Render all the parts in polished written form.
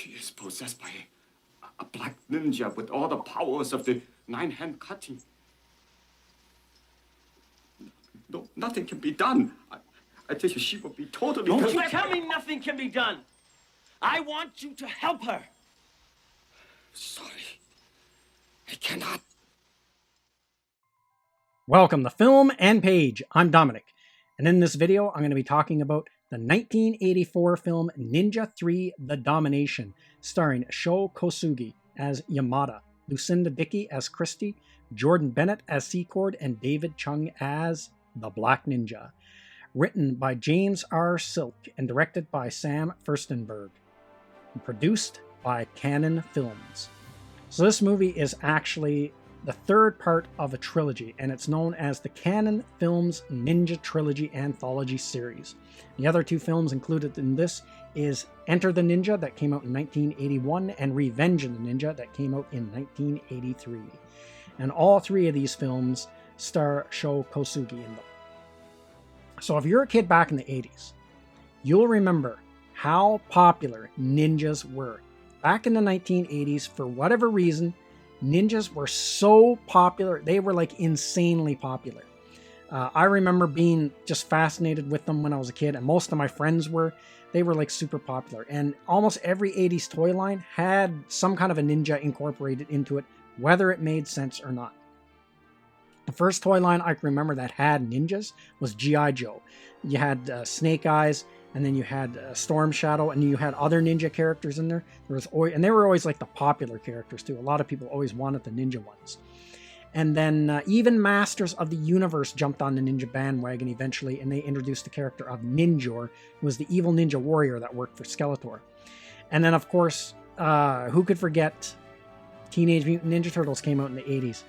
She is possessed by a black ninja with all the powers of the nine-hand cutting. No, nothing can be done. I tell you, she will be totally... Don't you tell me nothing can be done. I want you to help her. Sorry. I cannot. Welcome to Film and Page. I'm Dominic, and in this video, I'm going to be talking about the 1984 film Ninja 3: The Domination, starring Sho Kosugi as Yamada, Lucinda Dickey as Christy, Jordan Bennett as Secord, and David Chung as the Black Ninja. Written by James R. Silk and directed by Sam Furstenberg. And produced by Canon Films. So this movie is actually the third part of a trilogy, and it's known as the Canon Films Ninja Trilogy Anthology Series. The other two films included in this is Enter the Ninja, that came out in 1981, and Revenge of the Ninja, that came out in 1983. And all three of these films star Sho Kosugi in them. So if you're a kid back in the 80s, you'll remember how popular ninjas were. Back in the 1980s, for whatever reason, ninjas were so popular. They were like insanely popular. I remember being just fascinated with them when I was a kid, and most of my friends were. They were like super popular. And almost every 80s toy line had some kind of a ninja incorporated into it, whether it made sense or not. The first toy line I can remember that had ninjas was G.I. Joe. You had Snake Eyes, and then you had Storm Shadow, and you had other ninja characters in there. And they were always like the popular characters too. A lot of people always wanted the ninja ones. And then even Masters of the Universe jumped on the ninja bandwagon eventually, and they introduced the character of Ninjor, who was the evil ninja warrior that worked for Skeletor. And then, of course, who could forget Teenage Mutant Ninja Turtles came out in the 80s.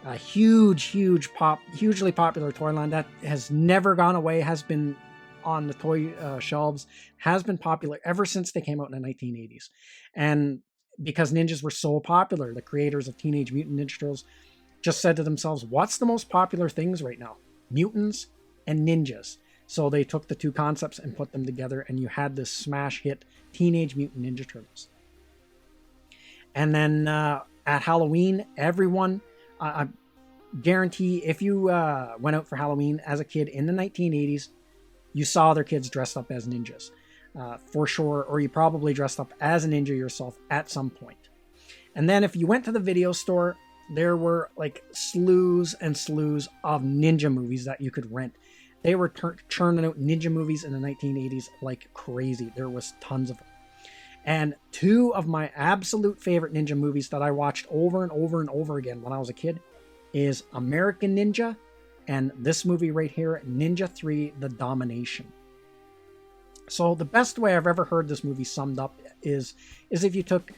A hugely popular toy line that has never gone away, has been on the toy shelves, has been popular ever since they came out in the 1980s. And because ninjas were so popular, the creators of Teenage Mutant Ninja Turtles just said to themselves, what's the most popular things right now? Mutants and ninjas. So they took the two concepts and put them together, and you had this smash hit, Teenage Mutant Ninja Turtles. And then at Halloween, everyone... I guarantee if you went out for Halloween as a kid in the 1980s, you saw other kids dressed up as ninjas for sure, or you probably dressed up as a ninja yourself at some point. And then if you went to the video store, there were like slews and slews of ninja movies that you could rent. They were churning out ninja movies in the 1980s like crazy. There was tons of them. And two of my absolute favorite ninja movies that I watched over and over and over again when I was a kid is American Ninja and this movie right here, Ninja 3: The Domination. So the best way I've ever heard this movie summed up is if you took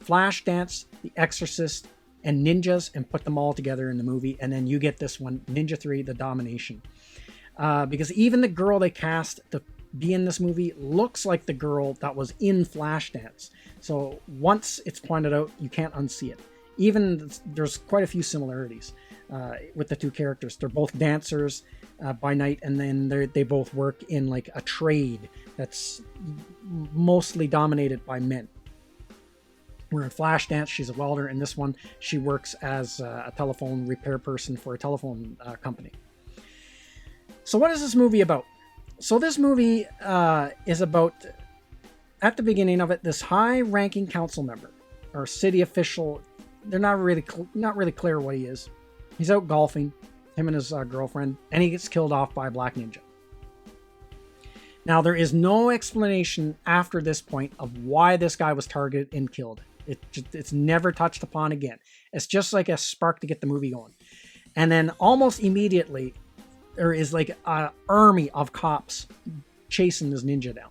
Flashdance, The Exorcist, and ninjas and put them all together in the movie, and then you get this one, Ninja 3: The Domination. Because even the girl they cast to be in this movie looks like the girl that was in Flashdance. So once it's pointed out, you can't unsee it. Even there's quite a few similarities with the two characters. They're both dancers by night, and then they both work in like a trade that's mostly dominated by men. Where in Flashdance, she's a welder. In this one, she works as a telephone repair person for a telephone company. So what is this movie about? So this movie is about, at the beginning of it, this high-ranking council member or city official. They're not really clear what he is. He's out golfing, him and his girlfriend, and he gets killed off by a black ninja. Now there is no explanation after this point of why this guy was targeted and killed. It's never touched upon again. It's just like a spark to get the movie going, and then almost immediately, there is like an army of cops chasing this ninja down.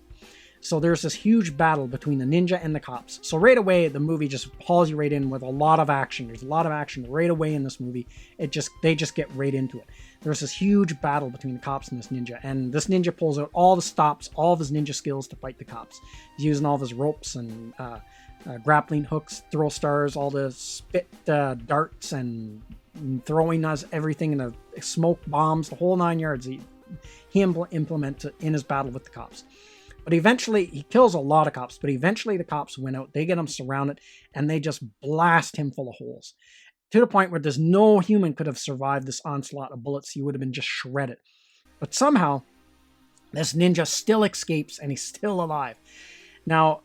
So there's this huge battle between the ninja and the cops. So right away, the movie just hauls you right in with a lot of action. There's a lot of action right away in this movie. They just get right into it. There's this huge battle between the cops and this ninja. And this ninja pulls out all the stops, all of his ninja skills to fight the cops. He's using all of his ropes and grappling hooks, throw stars, all the spit darts and throwing us everything in the smoke bombs, the whole 9 yards. He implements it in his battle with the cops. But eventually, he kills a lot of cops, but eventually the cops win out. They get him surrounded, and they just blast him full of holes. To the point where there's no human could have survived this onslaught of bullets. He would have been just shredded. But somehow, this ninja still escapes, and he's still alive. Now,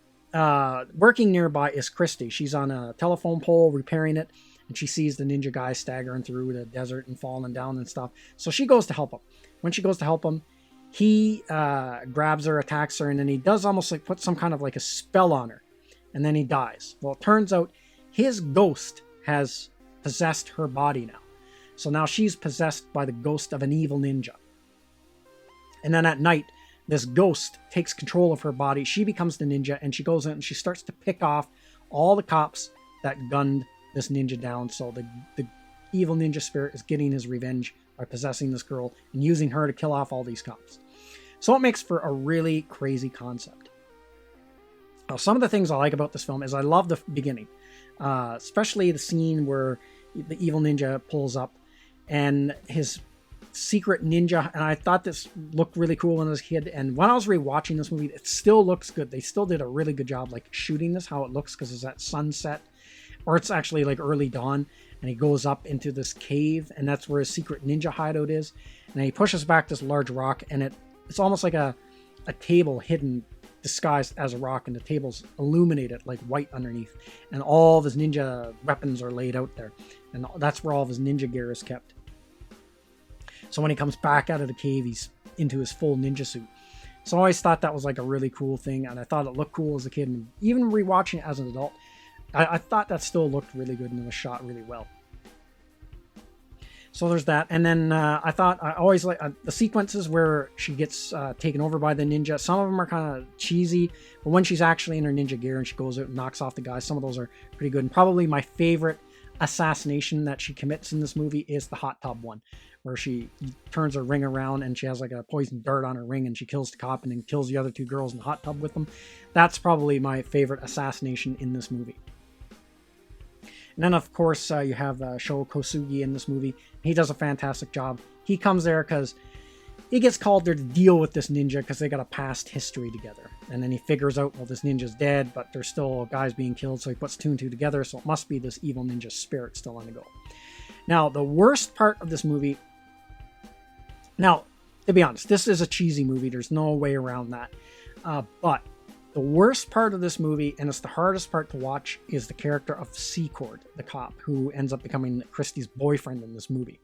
working nearby is Christy. She's on a telephone pole repairing it, and she sees the ninja guy staggering through the desert and falling down and stuff. So she goes to help him. When she goes to help him, he grabs her, attacks her, and then he does almost like put some kind of like a spell on her. And then he dies. Well, it turns out his ghost has possessed her body now. So now she's possessed by the ghost of an evil ninja. And then at night, this ghost takes control of her body. She becomes the ninja, and she goes in and she starts to pick off all the cops that gunned this ninja down. So the evil ninja spirit is getting his revenge by possessing this girl and using her to kill off all these cops. So it makes for a really crazy concept. Now, some of the things I like about this film is I love the beginning, especially the scene where the evil ninja pulls up and his secret ninja, and I thought this looked really cool when I was a kid, and when I was rewatching this movie, it still looks good. They still did a really good job like shooting this, how it looks, because it's at sunset, or it's actually like early dawn, and he goes up into this cave, and that's where his secret ninja hideout is, and he pushes back this large rock, and it's almost like a table hidden, disguised as a rock, and the table's illuminated like white underneath, and all of his ninja weapons are laid out there, and that's where all of his ninja gear is kept. So when he comes back out of the cave, he's into his full ninja suit. So I always thought that was like a really cool thing, and I thought it looked cool as a kid, and even rewatching it as an adult, I thought that still looked really good and it was shot really well. So there's that. And then I always like the sequences where she gets taken over by the ninja. Some of them are kind of cheesy, but when she's actually in her ninja gear and she goes out and knocks off the guys, some of those are pretty good. And probably my favorite assassination that she commits in this movie is the hot tub one, where she turns her ring around and she has like a poison dart on her ring and she kills the cop and then kills the other two girls in the hot tub with them. That's probably my favorite assassination in this movie. And then, of course, you have Sho Kosugi in this movie. He does a fantastic job. He comes there because he gets called there to deal with this ninja because they got a past history together. And then he figures out, well, this ninja's dead, but there's still guys being killed, so he puts two and two together, so it must be this evil ninja spirit still on the go. Now, the worst part of this movie... Now, to be honest, this is a cheesy movie. There's no way around that. But the worst part of this movie, and it's the hardest part to watch, is the character of Secord, the cop, who ends up becoming Christie's boyfriend in this movie.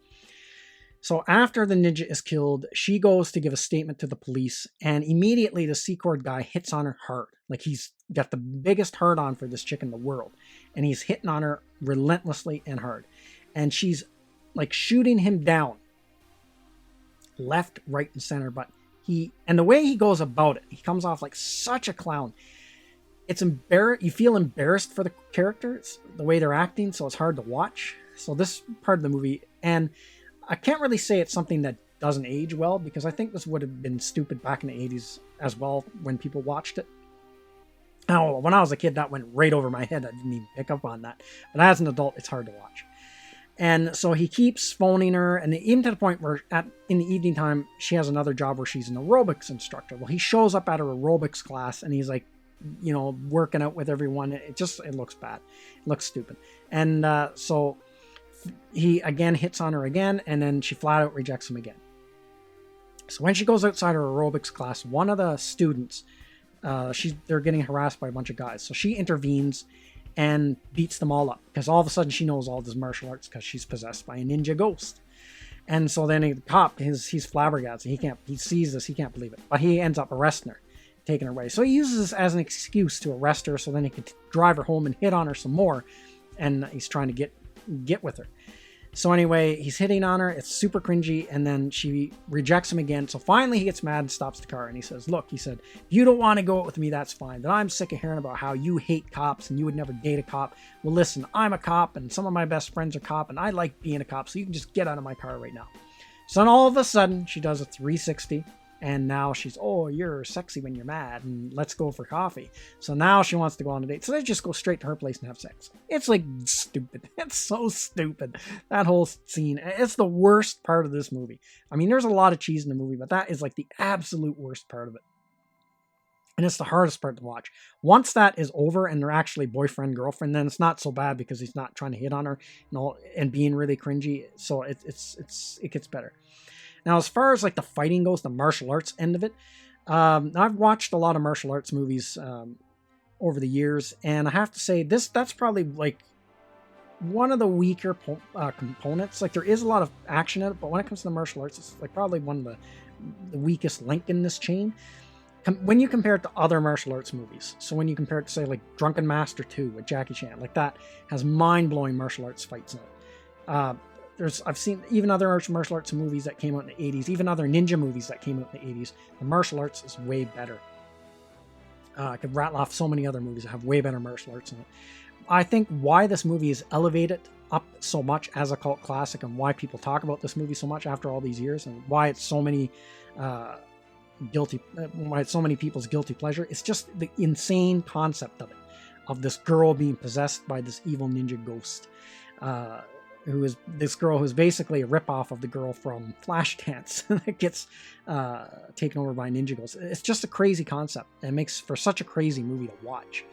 So after the ninja is killed, she goes to give a statement to the police, and immediately the Secord guy hits on her hard. Like, he's got the biggest hard on for this chick in the world, and he's hitting on her relentlessly and hard. And she's like shooting him down left, right, and center, but and the way he goes about it, he comes off like such a clown. It's you feel embarrassed for the characters, the way they're acting, so it's hard to watch. So this part of the movie, and I can't really say it's something that doesn't age well, because I think this would have been stupid back in the 80s as well when people watched it. Now, when I was a kid, that went right over my head. I didn't even pick up on that. But as an adult, it's hard to watch. And so he keeps phoning her, and even to the point where in the evening time, she has another job where she's an aerobics instructor. Well, he shows up at her aerobics class, and he's like, working out with everyone. It looks bad. It looks stupid. And so he again hits on her again, and then she flat out rejects him again. So when she goes outside her aerobics class, one of the students, they're getting harassed by a bunch of guys. So she intervenes and beats them all up, because all of a sudden she knows all this martial arts because she's possessed by a ninja ghost. And so then the cop, he's flabbergasted. He sees this, he can't believe it. But he ends up arresting her, taking her away. So he uses this as an excuse to arrest her, so then he can drive her home and hit on her some more. And he's trying to get with her. So anyway, he's hitting on her. It's super cringy, and then she rejects him again. So finally he gets mad and stops the car, and he says, look, he said, if you don't want to go out with me, that's fine. But I'm sick of hearing about how you hate cops and you would never date a cop. Well, listen, I'm a cop, and some of my best friends are cop, and I like being a cop, so you can just get out of my car right now. So then all of a sudden, she does a 360, and now she's, oh, you're sexy when you're mad, and let's go for coffee. So now she wants to go on a date. So they just go straight to her place and have sex. It's like stupid. It's so stupid. That whole scene. It's the worst part of this movie. I mean, there's a lot of cheese in the movie, but that is like the absolute worst part of it. And it's the hardest part to watch. Once that is over and they're actually boyfriend, girlfriend, then it's not so bad because he's not trying to hit on her, and being really cringy. So it gets better. Now, as far as like the fighting goes, the martial arts end of it, I've watched a lot of martial arts movies over the years, and I have to say that's probably like one of the weaker components. Like, there is a lot of action in it, but when it comes to the martial arts, it's like probably one of the weakest link in this chain. When you compare it to other martial arts movies, so when you compare it to, say, like Drunken Master 2 with Jackie Chan, like that has mind-blowing martial arts fights in it. I've seen even other martial arts movies that came out in the 80s, even other ninja movies that came out in the 80s. The martial arts is way better. I could rattle off so many other movies that have way better martial arts in it. I think why this movie is elevated up so much as a cult classic, and why people talk about this movie so much after all these years, and why it's so many why it's so many people's guilty pleasure, it's just the insane concept of it, of this girl being possessed by this evil ninja ghost, who is this girl who's basically a ripoff of the girl from Flashdance that gets taken over by ninja ghosts. It's just a crazy concept, and it makes for such a crazy movie to watch.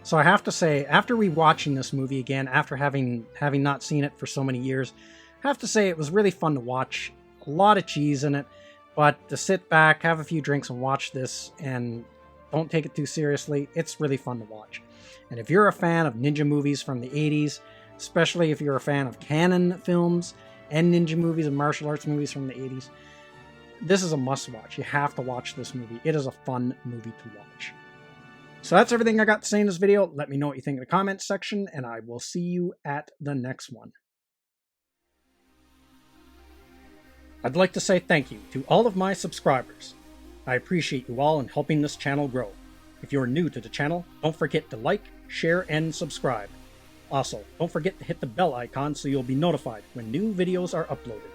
So I have to say, after rewatching this movie again, after having not seen it for so many years, I have to say it was really fun to watch. A lot of cheese in it, but to sit back, have a few drinks, and watch this, and don't take it too seriously, it's really fun to watch. And if you're a fan of ninja movies from the 80s, especially if you're a fan of canon films and ninja movies and martial arts movies from the 80s, this is a must-watch. You have to watch this movie. It is a fun movie to watch. So that's everything I got to say in this video. Let me know what you think in the comments section, and I will see you at the next one. I'd like to say thank you to all of my subscribers. I appreciate you all in helping this channel grow. If you're new to the channel, don't forget to like, share, and subscribe. Also, don't forget to hit the bell icon so you'll be notified when new videos are uploaded.